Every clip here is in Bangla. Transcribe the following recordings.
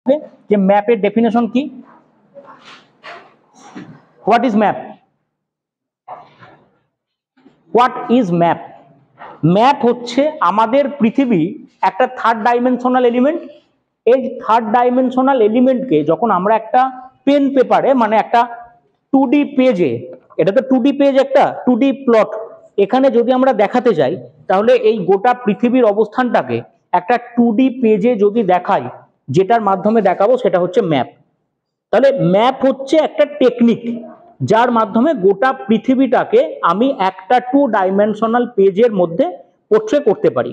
যে ম্যাপের ডেফিনেশন কি, what is map, what is map. Map হচ্ছে আমাদের পৃথিবী একটা থার্ড ডাইমেনশনাল এলিমেন্ট। এই থার্ড ডাইমেনশনাল এলিমেন্টকে যখন আমরা একটা পেন পেপারে, মানে একটা 2D পেজে, এটা তো 2D পেজ, একটা 2D প্লট, এখানে যদি আমরা দেখাতে যাই তাহলে এই গোটা পৃথিবীর অবস্থানটাকে একটা 2D পেজে যদি দেখাই, যেটার মাধ্যমে দেখাবো সেটা হচ্ছে ম্যাপ। তাহলে ম্যাপ হচ্ছে একটা টেকনিক যার মাধ্যমে গোটা পৃথিবীটাকে আমি একটা 2 ডাইমেনশনাল পেজের মধ্যে পোর্ট্রে করতে পারি।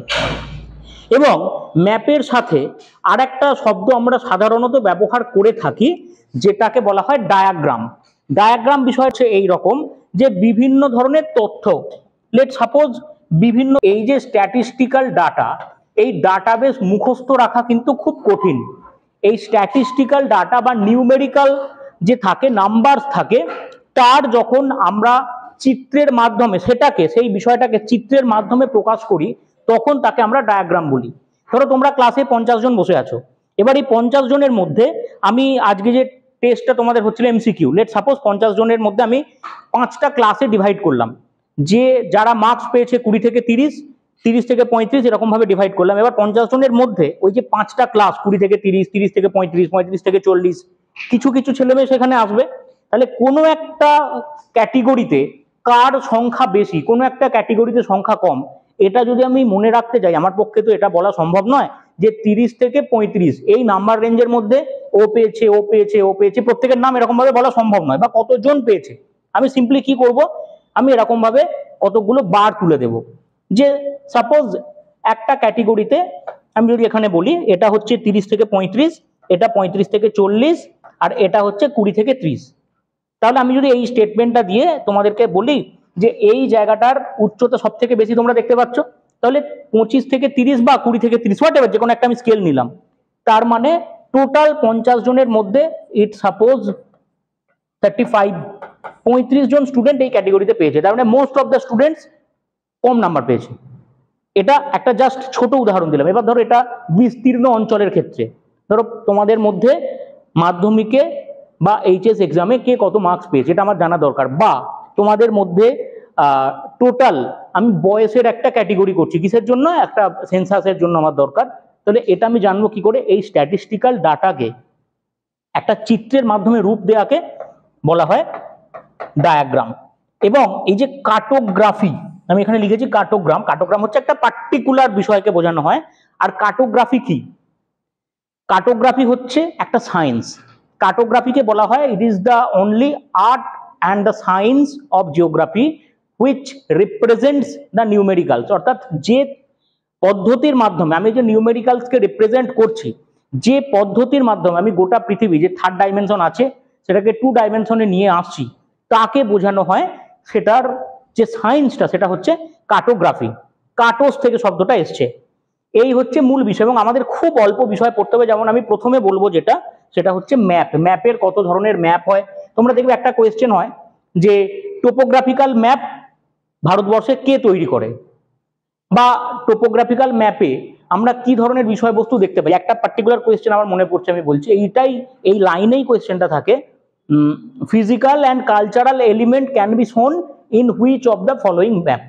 এবং ম্যাপের সাথে আর একটা শব্দ আমরা সাধারণত ব্যবহার করে থাকি, যেটাকে বলা হয় ডায়াগ্রাম। ডায়াগ্রাম বিষয় হচ্ছে এই রকম যে বিভিন্ন ধরনের তথ্য, লেট সাপোজ বিভিন্ন, এই যে স্ট্যাটিস্টিক্যাল ডাটা, এই ডাটাবেস মুখস্থ রাখা কিন্তু খুব কঠিন। এই স্ট্যাটিস্টিক্যাল ডাটা বা নিউমেরিক্যাল যে থাকে, নাম্বারস থাকে, তার যখন আমরা চিত্রের মাধ্যমে সেটাকে, সেই বিষয়টাকে চিত্রের মাধ্যমে প্রকাশ করি, তখন তাকে আমরা ডায়াগ্রাম বলি। ধরো তোমরা ক্লাসে 50 জন বসে আছো, এবার এই 50 জনের মধ্যে আমি আজকে যে টেস্টটা তোমাদের হচ্ছিল এমসিকিউ, লেট সাপোজ 50 জনের মধ্যে আমি 5টা ক্লাসে ডিভাইড করলাম, যে যারা মার্কস পেয়েছে 20 থেকে 30, 30 থেকে 35, এরকম ভাবে ডিভাইড করলাম। এবার 50 জনের মধ্যে ওই যে 5টা ক্লাস, 20 থেকে 30, 30 থেকে 35, 35 থেকে 40, কিছু কিছু ছেলেমেয়ে সেখানে আসবে। তাহলে কোনো একটা ক্যাটেগরিতে কার সংখ্যা বেশি, কোনো একটা ক্যাটেগরিতে সংখ্যা কম, এটা যদি আমি মনে রাখতে যাই, আমার পক্ষে তো এটা বলা সম্ভব নয় যে 30 থেকে 35 এই নাম্বার রেঞ্জের মধ্যে ও পেয়েছে, ও পেয়েছে, ও পেয়েছে, প্রত্যেকের নাম এরকম ভাবে বলা সম্ভব নয়, বা কতজন পেয়েছে। আমি সিম্পলি কি করব, আমি এরকম ভাবে কতগুলো বার তুলে দেব, যে সাপোজ একটা ক্যাটেগরিতে আমি যদি এখানে বলি এটা হচ্ছে 30 থেকে 35, এটা 35 থেকে 40, আর এটা হচ্ছে 20 থেকে 30। তাহলে আমি যদি এই স্টেটমেন্টটা দিয়ে তোমাদেরকে বলি যে এই জায়গাটার উচ্চতা সব থেকে বেশি তোমরা দেখতে পাচ্ছ, তাহলে 25 থেকে 30 বা 20 থেকে 30, হোয়াট এভার, যে কোনো একটা আমি স্কেল নিলাম, তার মানে টোটাল 50 জনের মধ্যে ইট সাপোজ 35 জন স্টুডেন্ট এই ক্যাটেগরিতে পেয়েছে, তার মানে most of the students com number পেয়েছে। এটা একটা জাস্ট ছোট উদাহরণ দিলাম। এবার ধরো এটা বিস্তীর্ণ অঞ্চলের ক্ষেত্রে, ধরো তোমাদের মধ্যে মাধ্যমিকে বা এইচএস এক্সামে কে কত মার্কস পেয়েছে এটা আমার জানা দরকার, বা তোমাদের মধ্যে টোটাল, আমি বয়সের একটা ক্যাটেগরি করছি, কিসের জন্য, একটা সেন্সাসের জন্য আমার দরকার। তাহলে এটা আমি জানবো কি করে, এই স্ট্যাটিস্টিক্যাল ডাটাকে একটা চিত্রের মাধ্যমে রূপ দেওয়াকে বলা হয় ডায়াগ্রাম। এবং এই যে কার্টোগ্রাফি, আমি এখানে লিখেছি কার্টোগ্রাম, কার্টোগ্রাম হচ্ছে একটা পার্টিকুলার বিষয়কে বোঝানো হয়। আর কার্টোগ্রাফি কি, কার্টোগ্রাফি হচ্ছে একটা সায়েন্স। কার্টোগ্রাফিকে বলা হয় ইট is the only art and the science of geography which represents the numericals. অর্থাৎ যে পদ্ধতির মাধ্যমে আমি যে নিউমেরিক্যালসকে রিপ্রেজেন্ট করছি, যে পদ্ধতির মাধ্যমে আমি গোটা পৃথিবী যে থার্ড ডাইমেনশন আছে সেটাকে 2 ডাইমেনশনে নিয়ে আসছি, তাকে বোঝানো হয়, সেটার যে সায়েন্সটা সেটা হচ্ছে কার্টোগ্রাফি। কার্টোস থেকে শব্দটা এসছে। এই হচ্ছে মূল বিষয়, এবং আমাদের খুব অল্প বিষয় পড়তে হবে। যেমন আমি প্রথমে বলবো যেটা, সেটা হচ্ছে ম্যাপ। ম্যাপের কত ধরনের ম্যাপ হয় তোমরা দেখবে, একটা কোয়েশ্চেন হয় যে টোপোগ্রাফিক্যাল ম্যাপ ভারতবর্ষে কে তৈরি করে, বা টোপোগ্রাফিক্যাল ম্যাপে আমরা কি ধরনের বিষয়বস্তু দেখতে পাই। একটা পার্টিকুলার কোয়েশ্চেন আমার মনে পড়ছে, আমি বলছি, এইটাই, এই লাইনেই কোয়েশ্চেনটা থাকে, physical and cultural element can be শোন in which of the following map.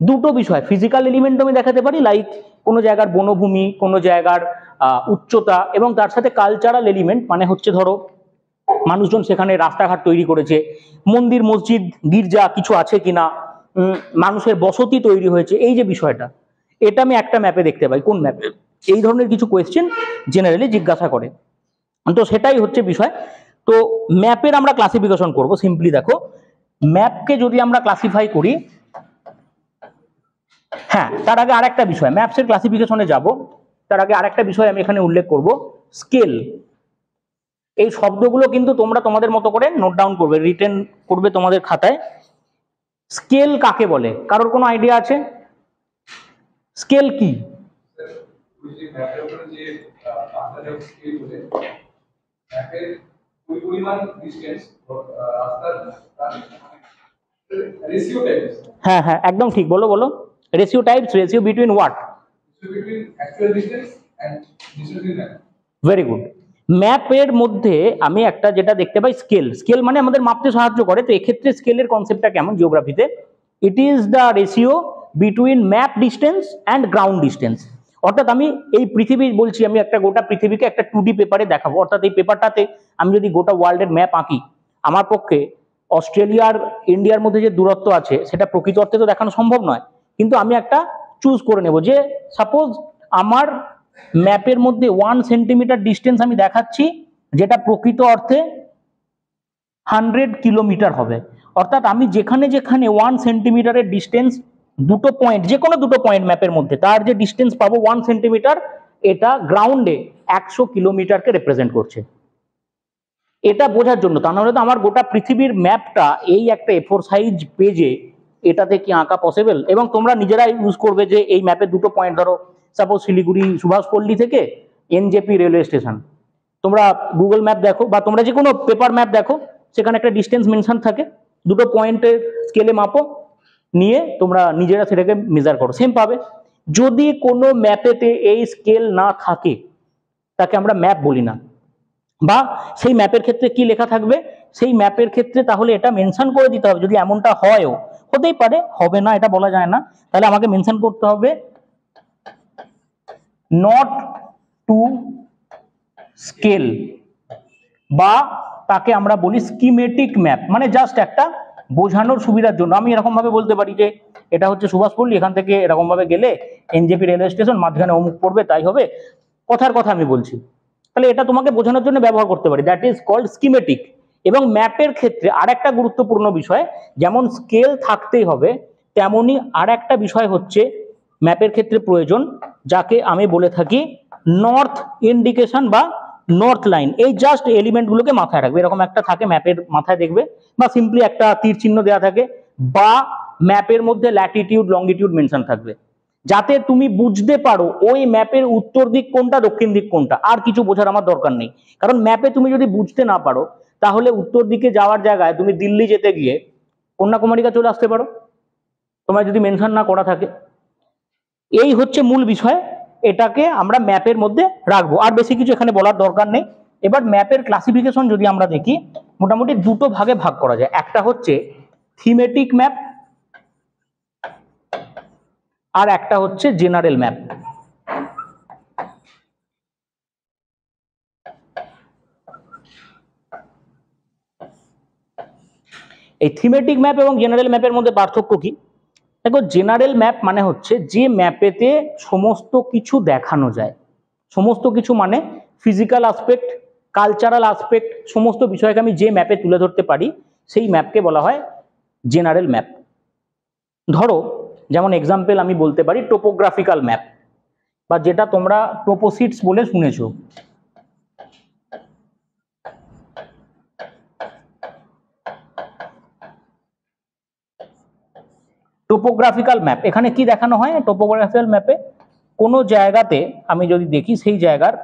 দুটো বিষয়, ফিজিক্যাল এলিমেন্ট আমি দেখাতে পারি, লাইক কোনো জায়গার বনভূমি, কোনো জায়গার উচ্চতা, এবং তার সাথে কালচারাল এলিমেন্ট মানে হচ্ছে ধরো মানুষজন সেখানে রাস্তাঘাট তৈরি করেছে, মন্দির মসজিদ গির্জা কিছু আছে কিনা, মানুষের বসতি তৈরি হয়েছে, এই যে বিষয়টা, এটা আমি একটা ম্যাপে দেখতে পাই। কোন ম্যাপে? এই ধরনের কিছু কোয়েশ্চেন জেনারেলি জিজ্ঞাসা করে, তো সেটাই হচ্ছে বিষয়। তো ম্যাপের আমরা ক্লাসিফিকেশন করব। সিম্পলি দেখো, ম্যাপকে যদি আমরা ক্লাসিফাই করি, হ্যাঁ তার আগে আরেকটা বিষয়, ম্যাপসের ক্লাসিফিকেশনে যাব, তার আগে আরেকটা বিষয় আমি এখানে উল্লেখ করব, স্কেল। এই শব্দগুলো কিন্তু তোমরা তোমাদের মতো করে নোট ডাউন করবে, রিটেন করবে তোমাদের খাতায়। স্কেল কাকে বলে, কারোর কোনো আইডিয়া আছে? স্কেল কি? হ্যাঁ হ্যাঁ একদম ঠিক, বলো বলো। Ratio types, ratio between what? Very good. ম্যাপের মধ্যে আমি একটা যেটা দেখতে পাই স্কেল, স্কেল মানে আমাদের মাপতে সাহায্য করে। তো এক্ষেত্রে স্কেলের কনসেপ্টটা কেমন জিওগ্রাফিতে, it is the ratio between map distance and ground distance. অর্থাৎ আমি এই পৃথিবী বলছি, আমি একটা গোটা পৃথিবীকে একটা 2D পেপারে দেখাবো, অর্থাৎ এই পেপারটাতে আমি যদি গোটা ওয়ার্ল্ডের ম্যাপ আঁকি, আমার পক্ষে অস্ট্রেলিয়ার ইন্ডিয়ার মধ্যে যে দূরত্ব আছে সেটা প্রকৃত অর্থে তো দেখানো সম্ভব নয়, কিন্তু আমি একটা চুজ করে নেব যে সাপোজ আমার ম্যাপের মধ্যে 1 সেন্টিমিটার ডিস্টেন্স আমি দেখাচ্ছি, যেটা প্রকৃত অর্থে 100 কিলোমিটার হবে। অর্থাৎ আমি যেখানে যেখানে 1 সেন্টিমিটারের ডিস্টেন্স, দুটো পয়েন্ট, যে কোনো দুটো পয়েন্ট ম্যাপের মধ্যে তার যে ডিস্টেন্স পাবো 1 সেন্টিমিটার, এটা গ্রাউন্ডে 100 কিলোমিটারকে রিপ্রেজেন্ট করছে। এটা বোঝার জন্য, তা নাহলে তো আমার গোটা পৃথিবীর ম্যাপটা এই একটা A4 সাইজ পেজে এটাতে কি আঁকা পসিবল। এবং তোমরা নিজেরাই ইউজ করবে যে এই ম্যাপে দুটো পয়েন্ট, ধরো সাপোজ শিলিগুড়ি সুভাষপল্লী থেকে NJP রেলওয়ে স্টেশন, তোমরা গুগল ম্যাপ দেখো বা তোমরা যে কোনো পেপার ম্যাপ দেখো, সেখানে একটা ডিস্টেন্স মেনশন থাকে, দুটো পয়েন্টের স্কেলে মাপো, নিয়ে তোমরা নিজেরা সেটাকে মেজার করো, সেম পাবে। যদি কোনো ম্যাপেতে এই স্কেল না থাকে তাকে আমরা ম্যাপ বলি না। বা সেই ম্যাপের ক্ষেত্রে কি লেখা থাকবে, সেই ম্যাপের ক্ষেত্রে তাহলে এটা মেনশন করে দিতে হবে, যদি এমনটা হয়ও, হতেই পারে, হবে না এটা বলা যায় না, তাহলে আমাকে মেনশন করতে হবে নট টু স্কেল, বা তাকে আমরা বলি স্কিমেটিক ম্যাপ, মানে জাস্ট একটা বোঝানোর সুবিধার জন্য আমি এরকম ভাবে বলতে পারি যে এটা হচ্ছে সুভাষপল্লী, এখান থেকে এরকম ভাবে গেলে NJP রেলওয়ে স্টেশন, মাঝখানে অমুক পড়বে, তাই হবে, কথার কথা আমি বলছি, তাহলে এটা তোমাকে বোঝানোর জন্য ব্যবহার করতে পারি, দ্যাট ইজ কল্ড স্কিমেটিক। এবং ম্যাপের ক্ষেত্রে আর একটা গুরুত্বপূর্ণ বিষয়, যেমন স্কেল থাকতেই হবে, তেমনি আর একটা বিষয় হচ্ছে ম্যাপের ক্ষেত্রে প্রয়োজন, যাকে আমি বলে থাকি নর্থ ইন্ডিকেশন বা নর্থ লাইন। এই জাস্ট এলিমেন্টগুলোকে মাথায় রাখবে, এরকম একটা থাকে ম্যাপের মাথায় দেখবে, বা সিম্পলি একটা তীর চিহ্ন দেওয়া থাকে, বা ম্যাপের মধ্যে ল্যাটিটিউড লংগিটিউড মেনশন থাকবে, যাতে তুমি বুঝতে পারো ওই ম্যাপের উত্তর দিক কোনটা দক্ষিণ দিক কোনটা। আর কিছু বোঝার আমার দরকার নেই, কারণ ম্যাপে তুমি যদি বুঝতে না পারো, তাহলে উত্তর দিকে যাওয়ার জায়গায় তুমি দিল্লি যেতে গিয়ে কন্যাকুমারিকা চলে আসতে পারো, তোমার যদি মেনশন না করা থাকে। এই হচ্ছে মূল বিষয়, এটাকে আমরা ম্যাপের মধ্যে রাখবো, আর বেশি কিছু এখানে বলার দরকার নেই। এবার ম্যাপের ক্লাসিফিকেশন যদি আমরা দেখি, মোটামুটি দুটো ভাগে ভাগ করা যায়, একটা হচ্ছে থিমেটিক ম্যাপ, আর একটা হচ্ছে জেনারেল ম্যাপ। এই থিমেটিক ম্যাপ এবং জেনারেল ম্যাপের মধ্যে পার্থক্য কি? দেখো, জেনারেল ম্যাপ মানে হচ্ছে যে ম্যাপেতে সমস্ত কিছু দেখানো যায়, সমস্ত কিছু মানে ফিজিক্যাল আসপেক্ট, কালচারাল আসপেক্ট, সমস্ত বিষয়কে আমি যে ম্যাপে তুলে ধরতে পারি, সেই ম্যাপকে বলা হয় জেনারেল ম্যাপ। ধরো, যেমন এক্সাম্পল আমি বলতে পারি টোপোগ্রাফিক্যাল ম্যাপ, বা যেটা তোমরা টোপোসিটস বলে শুনেছো। টোপোগ্রাফিক্যাল ম্যাপ, এখানে কি দেখানো হয়? টোপোগ্রাফিক্যাল ম্যাপে কোনো জায়গাতে আমি যদি দেখি, সেই জায়গার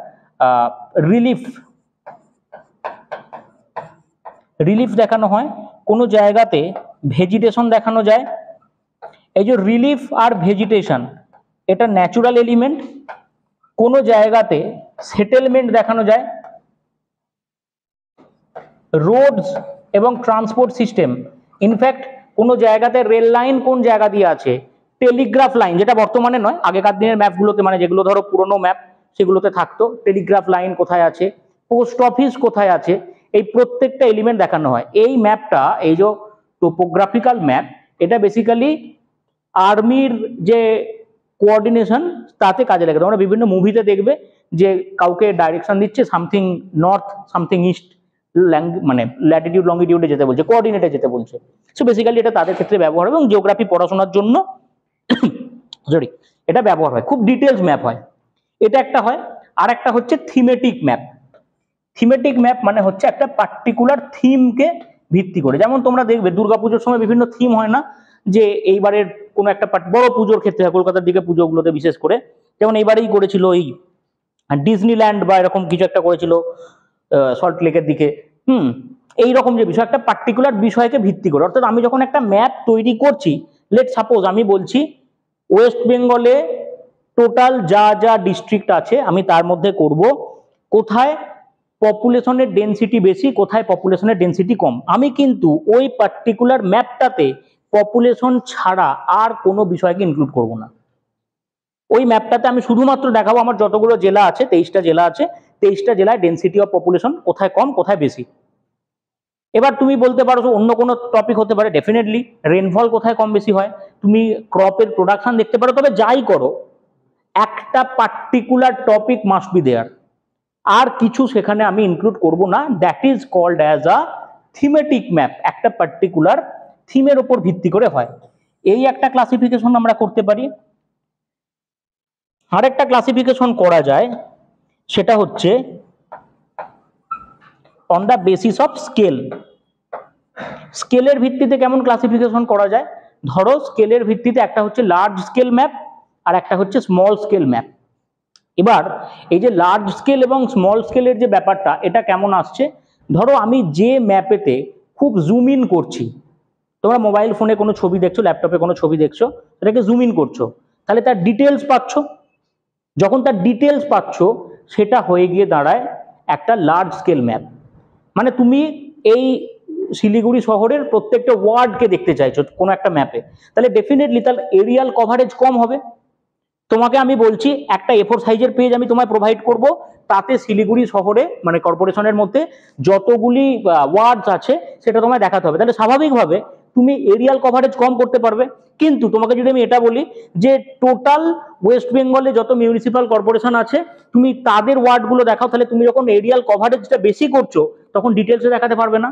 রিলিফ দেখানো হয়, কোনো জায়গাতে ভেজিটেশন দেখানো যায়। এই যে রিলিফ আর ভেজিটেশন, এটা ন্যাচুরাল এলিমেন্ট। কোনো জায়গাতে সেটেলমেন্ট দেখানো যায়, রোডস এবং ট্রান্সপোর্ট সিস্টেম, ইনফ্যাক্ট কোনো জায়গাতে রেল লাইন কোন জায়গা দিয়ে আছে, টেলিগ্রাফ লাইন, যেটা বর্তমানে নয়, আগেকার দিনের ম্যাপগুলোতে, মানে যেগুলো ধরো পুরোনো ম্যাপ সেগুলোতে থাকতো, টেলিগ্রাফ লাইন কোথায় আছে, পোস্ট অফিস কোথায় আছে, এই প্রত্যেকটা এলিমেন্ট দেখানো হয়। এই ম্যাপটা, এই যে টোপোগ্রাফিক্যাল ম্যাপ, এটা বেসিক্যালি আর্মির যে কোঅর্ডিনেশন তাতে কাজে লাগে। তোমরা বিভিন্ন মুভিতে দেখবে যে কাউকে ডাইরেকশন দিচ্ছে সামথিং নর্থ, সামথিং ইস্ট, মানে ল্যাটিটিউড লংগিটিউডে যেতে বলছে, কোঅর্ডিনেটে যেতে বলছে। সো বেসিক্যালি এটা তাদের ক্ষেত্রে ব্যবহার হয়, এবং জিওগ্রাফি পড়াশোনার জন্য সরি এটা ব্যবহার হয়, খুব ডিটেলস ম্যাপ হয়। এটা একটা হয়। আর একটা হচ্ছে থিমেটিক ম্যাপ। থিমেটিক ম্যাপ মানে হচ্ছে একটা পার্টিকুলার থিমকে ভিত্তি করে, যেমন তোমরা দেখবে দুর্গাপুজোর সময় বিভিন্ন থিম হয় না, যে এইবারের কোনো একটা বড় পুজোর ক্ষেত্রে হয়, কলকাতার দিকে পুজোগুলোতে বিশেষ করে, যেমন এইবারেই করেছিল এই ডিজনিল্যান্ড বা এরকম কিছু একটা করেছিল সল্ট লেকের দিকে। এইরকম যে বিষয়, একটা পার্টিকুলার বিষয়কে ভিত্তি করে, অর্থাৎ আমি যখন একটা ম্যাপ তৈরি করছি, লেট সাপোজ আমি বলছি ওয়েস্ট বেঙ্গলে টোটাল যা যা ডিস্ট্রিক্ট আছে আমি তার মধ্যে করব কোথায় পপুলেশনের ডেনসিটি বেশি, কোথায় পপুলেশনের ডেনসিটি কম। আমি কিন্তু ওই পার্টিকুলার ম্যাপটাতে পপুলেশন ছাড়া আর কোনো বিষয়কে ইনক্লুড করব না। ওই ম্যাপটাতে আমি শুধুমাত্র দেখাবো আমার যতগুলো জেলা আছে, 23টা জেলা আছে, 23টা জেলায় ডেনসিটি অফ পপুলেশন কোথায় কম কোথায় বেশি। এবার তুমি বলতে পারো অন্য কোনো টপিক হতে পারে, ডেফিনেটলি রেনফল কোথায় কম বেশি হয়, তুমি ক্রপের প্রোডাকশন দেখতে পারো, তবে যাই করো একটা particular topic must be there, আর কিছু সেখানে আমি ইনক্লুড করব না। That is called as a thematic map, একটা পার্টিকুলার থিমের উপর ভিত্তি করে হয়। এই একটা ক্লাসিফিকেশন আমরা করতে পারি। আরেকটা ক্লাসিফিকেশন করা যায়, সেটা হচ্ছে on the basis of scale. স্কেলের ভিত্তিতে কেমন ক্লাসিফিকেশন করা যায়, ধরো স্কেলের ভিত্তিতে একটা হচ্ছে লার্জ স্কেল ম্যাপ আর একটা হচ্ছে স্মল স্কেল ম্যাপ। এবার এই যে লার্জ স্কেল এবং স্মল স্কেলের যে ব্যাপারটা, এটা কেমন আসছে, ধরো আমি যে ম্যাপেতে খুব জুম ইন করছি, তোমরা মোবাইল ফোনে কোনো ছবি দেখছো, ল্যাপটপে কোনো ছবি দেখছো, এটাকে জুম ইন করছো, তাহলে তার ডিটেলস পাচ্ছ। যখন তার ডিটেলস পাচ্ছ, সেটা হয়ে গিয়ে দাঁড়ায় একটা লার্জ স্কেল ম্যাপ। মানে তুমি এই শিলিগুড়ি শহরের প্রত্যেকটা ওয়ার্ডকে দেখতে চাইছো কোনো একটা ম্যাপে, তাহলে ডেফিনেটলি তার এরিয়াল কভারেজ কম হবে। তোমাকে আমি বলছি একটা A4 সাইজের পেজ আমি তোমায় প্রোভাইড করব, তাতে শিলিগুড়ি শহরে মানে কর্পোরেশনের মধ্যে যতগুলি ওয়ার্ডস আছে সেটা তোমায় দেখাতে হবে, তাহলে স্বাভাবিকভাবে তুমি এরিয়াল কভারেজ কম করতে পারবে। কিন্তু তোমাকে যদি আমি এটা বলি যে টোটাল ওয়েস্ট বেঙ্গলে যত মিউনিসিপ্যাল কর্পোরেশন আছে তুমি তাদের ওয়ার্ডগুলো দেখাও, তাহলে তুমি যখন এরিয়াল কভারেজটা বেশি করছো তখন ডিটেলসে দেখাতে পারবে না,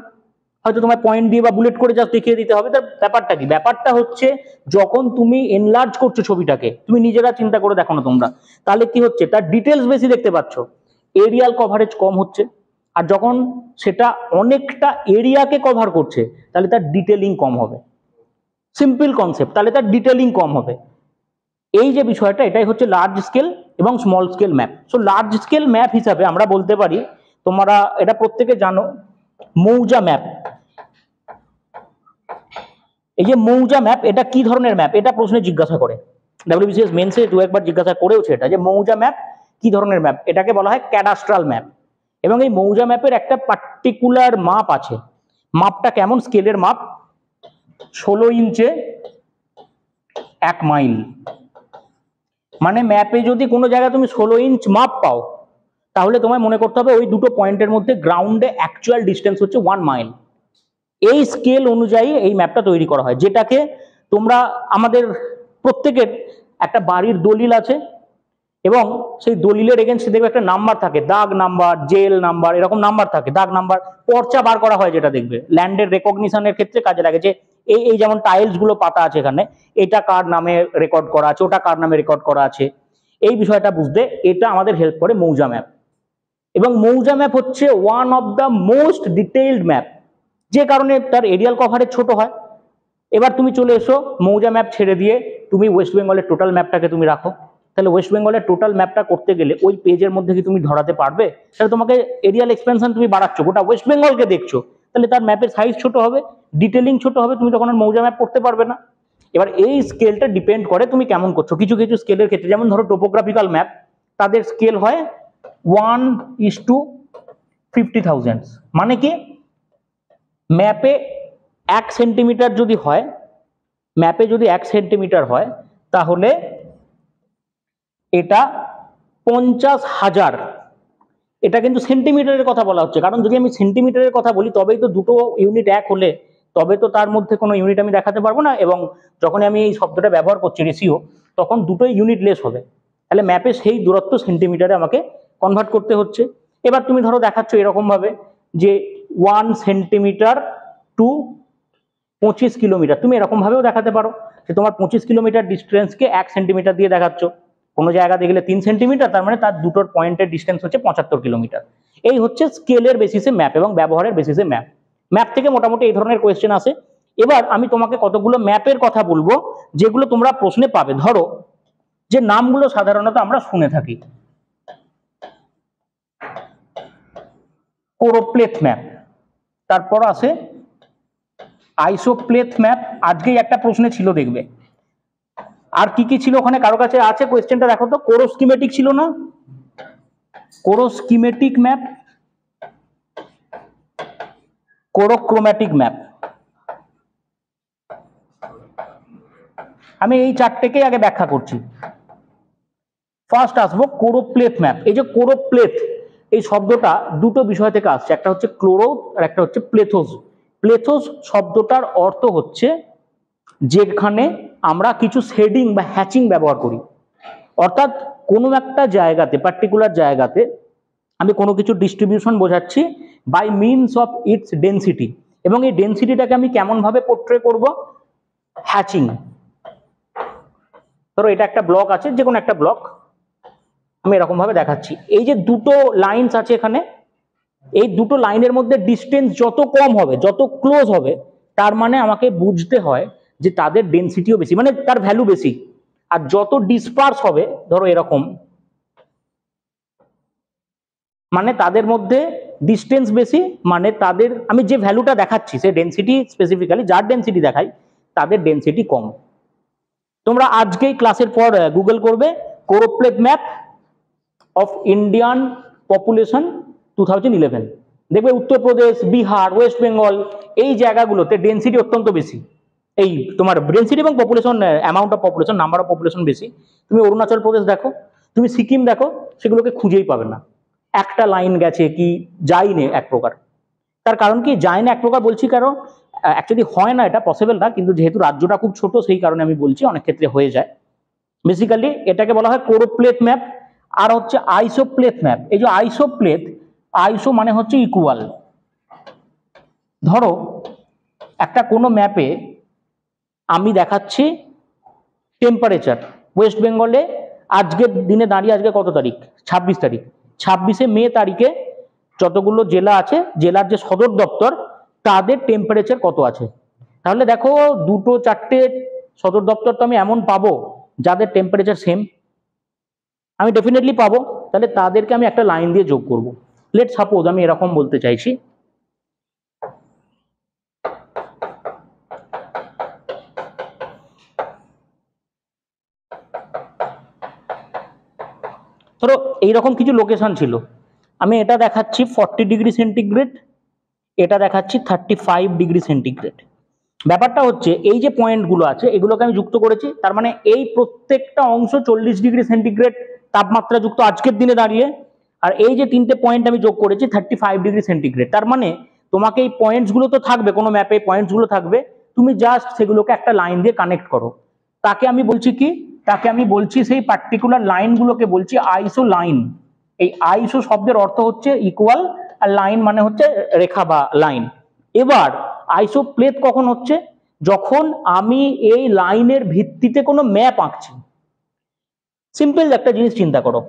হয়তো তোমার পয়েন্ট দিয়ে বা বুলেট করে জাস্ট দেখিয়ে দিতে হবে। তার ব্যাপারটা কি, ব্যাপারটা হচ্ছে যখন তুমি এনলার্জ করছো ছবিটাকে, তুমি নিজেরা চিন্তা করে দেখো না তোমরা, তাহলে কি হচ্ছে, তার ডিটেলস বেশি দেখতে পাচ্ছ, এরিয়াল কভারেজ কম হচ্ছে। আর যখন সেটা অনেকটা এরিয়াকে কভার করছে তাহলে তার ডিটেলিং কম হবে। সিম্পল কনসেপ্ট, তাহলে তার ডিটেলিং কম হবে। এই যে বিষয়টা, এটাই হচ্ছে লার্জ স্কেল এবং small scale map. So large scale map হিসাবে আমরা বলতে পারি, তোমরা এটা প্রত্যেকে জানো, মৌজা ম্যাপ। এই যে মৌজা ম্যাপ, এটা কি ধরনের ম্যাপ, এটা প্রশ্নে জিজ্ঞাসা করে, WBCS মেন্সে দু একবার জিজ্ঞাসা করেওছে এটা, যে মৌজা ম্যাপ কি ধরনের ম্যাপ। এটাকে বলা হয় ক্যাডাস্ট্রাল ম্যাপ। এবং এই মৌজা ম্যাপের একটা পার্টিকুলার মাপ আছে। মাপটা কেমন, স্কেলের মাপ 16 ইঞ্চে 1 মাইল। মানে ম্যাপে যদি কোনো জায়গায় তুমি 16 ইঞ্চ মাপ পাও, তাহলে তোমায় মনে করতে হবে ওই দুটো পয়েন্টের মধ্যে গ্রাউন্ডে অ্যাকচুয়াল ডিস্টেন্স হচ্ছে 1 মাইল। এই স্কেল অনুযায়ী এই ম্যাপটা তৈরি করা হয়, যেটাকে তোমরা আমাদের প্রত্যেকের একটা বাড়ির দলিল আছে, এবং সেই দলিলের এগেনস্টে দেখবে একটা নাম্বার থাকে, দাগ নাম্বার, জেল নাম্বার, এরকম নাম্বার থাকে, দাগ নাম্বার, পর্চা বার করা হয়, যেটা দেখবে ল্যান্ডের রেকগনিশনের ক্ষেত্রে কাজে লাগে। যে এই যেমন টাইলস গুলো পাতা আছে এখানে, এটা কার নামে রেকর্ড করা আছে, ওটা কার নামে রেকর্ড করা আছে, এই বিষয়টা বুঝতে এটা আমাদের হেল্প করে মৌজা ম্যাপ। এবং মৌজা ম্যাপ হচ্ছে one of the most detailed map, যে কারণে তার এরিয়াল কভারেজ ছোট হয়। এবার তুমি চলে এসো মৌজা ম্যাপ ছেড়ে দিয়ে তুমি ওয়েস্ট বেঙ্গলের টোটাল ম্যাপটাকে তুমি রাখো, তাহলে ওয়েস্ট বেঙ্গলের টোটাল ম্যাপটা করতে গেলে ওই পেজের মধ্যে কি তুমি ধরাতে পারবে? তাহলে তোমাকে এরিয়াল এক্সপেনশন তুমি বাড়াচ্ছ, গোটা ওয়েস্ট বেঙ্গলকে দেখছো, তাহলে তার ম্যাপের সাইজ ছোট হবে, ডিটেলিং ছোট হবে, তুমি তখন আর মৌজা ম্যাপ করতে পারবে না। এবার এই স্কেলটা ডিপেন্ড করে তুমি কেমন করছো। কিছু কিছু স্কেলের ক্ষেত্রে, যেমন ধরো টোপোগ্রাফিক্যাল ম্যাপ, তাদের স্কেল হয় 1:50,000। মানে কি, ম্যাপে 1 সেন্টিমিটার যদি হয়, ম্যাপে যদি 1 সেন্টিমিটার হয়, তাহলে এটা 50,000। এটা কিন্তু সেন্টিমিটারের কথা বলা হচ্ছে, কারণ যদি আমি সেন্টিমিটারের কথা বলি তবেই তো দুটো ইউনিট এক হলে তবে তো তার মধ্যে কোনো ইউনিট আমি দেখাতে পারবো না, এবং যখন আমি এই শব্দটা ব্যবহার করছি রেশিও, তখন দুটোই ইউনিট লেস হবে। তাহলে ম্যাপে সেই দূরত্ব সেন্টিমিটারে আমাকে কনভার্ট করতে হচ্ছে। এবার তুমি ধরো দেখাচ্ছ এরকম ভাবে যে 1 সেন্টিমিটার টু 25 কিলোমিটার, তুমি এরকম ভাবেও দেখাতে পারো যে তোমার 25 কিলোমিটার ডিস্টেন্সকে 1 সেন্টিমিটার দিয়ে দেখাচ্ছ। কোনো জায়গা দেখলে 3 সেন্টিমিটার, তার মানে তার দুটোর পয়েন্টের ডিস্টেন্স হচ্ছে 75 কিলোমিটার। এই হচ্ছে স্কেলের বেসিসে ম্যাপ এবং ব্যবহারের বেসিসে ম্যাপ। ম্যাপ থেকে মোটামুটি এই ধরনের কোয়েশ্চেন আসে। এবার আমি তোমাকে কতগুলো ম্যাপের কথা বলবো যেগুলো তোমরা প্রশ্নে পাবে। ধরো যে নামগুলো সাধারণত আমরা শুনে থাকি, কোরোপ্লেথ ম্যাপ, তারপর আসে আইসোপ্লেথ ম্যাপ, আজকেই একটা প্রশ্নে ছিল দেখবে। আর কি কি ছিল ওখানে, কারো কাছে আছে কোয়েশ্চেনটা দেখো তো, কোরোস্কিমেটিক ছিল না, কোরোস্কিমেটিক ম্যাপ, কোরোক্রোম্যাটিক ম্যাপ। আমি এই চারটেকেই আগে ব্যাখ্যা করছি। ফার্স্ট আসবো কোরোপ্লেথ ম্যাপ। এই যে কোরোপ্লেথ এই শব্দটা দুটো বিষয় থেকে আসছে, একটা হচ্ছে ক্লোরো আর একটা হচ্ছে প্লেথোস। প্লেথোস শব্দটার অর্থ হচ্ছে যেখানে আমরা কিছু শেডিং বা হ্যাচিং ব্যবহার করি, অর্থাৎ কোনো একটা জায়গাতে, পার্টিকুলার জায়গাতে আমি কোনো কিছু ডিস্ট্রিবিউশন বোঝাচ্ছি by means of its density, এবং এই ডেন্সিটিটাকে আমি কেমনভাবে পোর্ট্রে করব, হ্যাচিং। ধরো এটা একটা ব্লক আছে, যে কোনো একটা ব্লক, আমি এরকম ভাবে দেখাচ্ছি। এই যে দুটো লাইনস আছে এখানে, এই দুটো লাইনের মধ্যে ডিস্টেন্স যত কম হবে, যত ক্লোজ হবে, তার মানে আমাকে বুঝতে হয় যে তাদের ডেন্সিটিও বেশি, মানে তার ভ্যালু বেশি। আর যত ডিসপার্স হবে, ধরো এরকম, মানে তাদের মধ্যে ডিস্টেন্স বেশি, মানে তাদের আমি যে ভ্যালুটা দেখাচ্ছি সে ডেন্সিটি, স্পেসিফিক্যালি যার ডেন্সিটি দেখাই তাদের ডেন্সিটি কম। তোমরা আজকেই ক্লাসের পর গুগল করবে কোরোপ্লেথ ম্যাপ অফ ইন্ডিয়ান পপুলেশন 2011, দেখবে উত্তরপ্রদেশ, বিহার, ওয়েস্ট বেঙ্গল এই জায়গাগুলোতে ডেন্সিটি অত্যন্ত বেশি। এই তোমার ডেন্সিটি এবং population, amount of population, number of population বেশি। তুমি অরুণাচল প্রদেশ দেখো, তুমি সিকিম দেখো, সেগুলোকে খুঁজেই পাবে না, একটা লাইন গেছে কি যায়নি এক প্রকার। তার কারণ কি যায় না এক প্রকার বলছি, কারণ অ্যাকচুয়ালি হয় না, এটা পসিবল না, কিন্তু যেহেতু রাজ্যটা খুব ছোট সেই কারণে আমি বলছি অনেক ক্ষেত্রে হয়ে যায়। বেসিক্যালি এটাকে বলা হয় কোরোপ্লেথ ম্যাপ। আর হচ্ছে আইসোপ্লেথ ম্যাপ। এই যে আইসোপ্লেথ, আইসো মানে হচ্ছে ইকুয়াল। ধরো একটা কোনো ম্যাপে আমি দেখাচ্ছি টেম্পারেচার ওয়েস্ট বেঙ্গলে আজকের দিনে দাঁড়িয়ে, আজকে কত তারিখ, 26 তারিখ, 26শে মে তারিখে যতগুলো জেলা আছে, জেলার যে সদর দপ্তর তাদের টেম্পারেচার কত আছে। তাহলে দেখো দুটো চারটে সদর দপ্তর তো আমি এমন পাবো যাদের টেম্পারেচার সেম, আমি ডেফিনেটলি পাবো। তাহলে তাদেরকে আমি একটা লাইন দিয়ে যোগ করব। লেট সাপোজ আমি এরকম বলতে চাইছি, ধরো এইরকম কিছু লোকেশন ছিল, আমি এটা দেখাচ্ছি 40 ডিগ্রি সেন্টিগ্রেড, এটা দেখাচ্ছি 35 ডিগ্রি সেন্টিগ্রেড। ব্যাপারটা হচ্ছে এই যে পয়েন্টগুলো আছে এগুলোকে আমি যুক্ত করেছি, তার মানে এই প্রত্যেকটা অংশ 40 ডিগ্রি সেন্টিগ্রেড তাপমাত্রা যুক্ত আজকের দিনে দাঁড়িয়ে। আর এই যে তিনটে পয়েন্ট আমি যোগ করেছি 35 ডিগ্রি সেন্টিগ্রেড। তার মানে তোমাকে এই পয়েন্টসগুলো তো থাকবে, কোনো ম্যাপে পয়েন্টসগুলো থাকবে, তুমি জাস্ট সেগুলোকে একটা লাইন দিয়ে কানেক্ট করো। তাকে আমি বলছি কি, তাকে আমি বলছি সেই পার্টিকুলার লাইনগুলোকে বলছি আইসো লাইন। এই আইসো শব্দের অর্থ হচ্ছে ইকুয়াল, আর লাইন মানে হচ্ছে রেখা বা লাইন। এবার আইসোপ্লেথ কখন হচ্ছে, যখন আমি এই লাইনের ভিত্তিতে কোনো ম্যাপ আঁকছি। সিম্পল একটা জিনিস চিন্তা করো,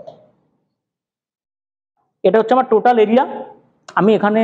এটা হচ্ছে আমার টোটাল এরিয়া, আমি এখানে